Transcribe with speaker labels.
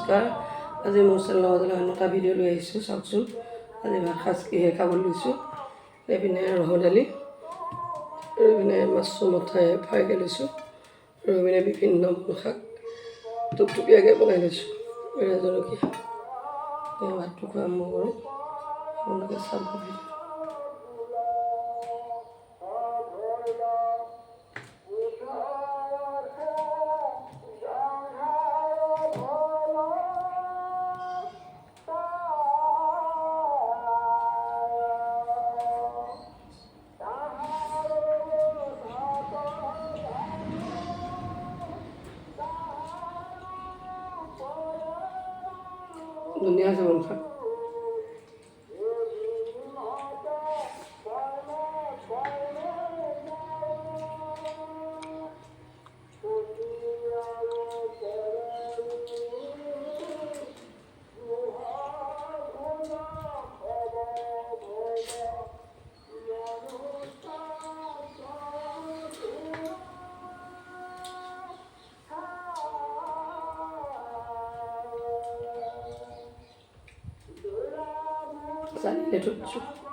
Speaker 1: নমস্কাৰ। আজি মোৰ চেনেলৰ মাজলৈ অন্য এটা ভিডিঅ' লৈ আহিছোঁ, চাওকচোন। আজি ভাত সাজ কিহে খাবলৈ লৈছোঁ। এইপিনে ৰহৰ দালি, এইপিনে মাছৰ মঠাই ফ্ৰাইকৈ লৈছোঁ, আৰু এইপিনে বিভিন্ন শাক টুপটুপীয়াকৈ বনাই লৈছোঁ, জলকীয়া। ভাতটো খোৱা আৰম্ভ কৰোঁ, আপোনালোকে চাব ভিডিঅ'। ধুনীয়া আছে শাক। Sale le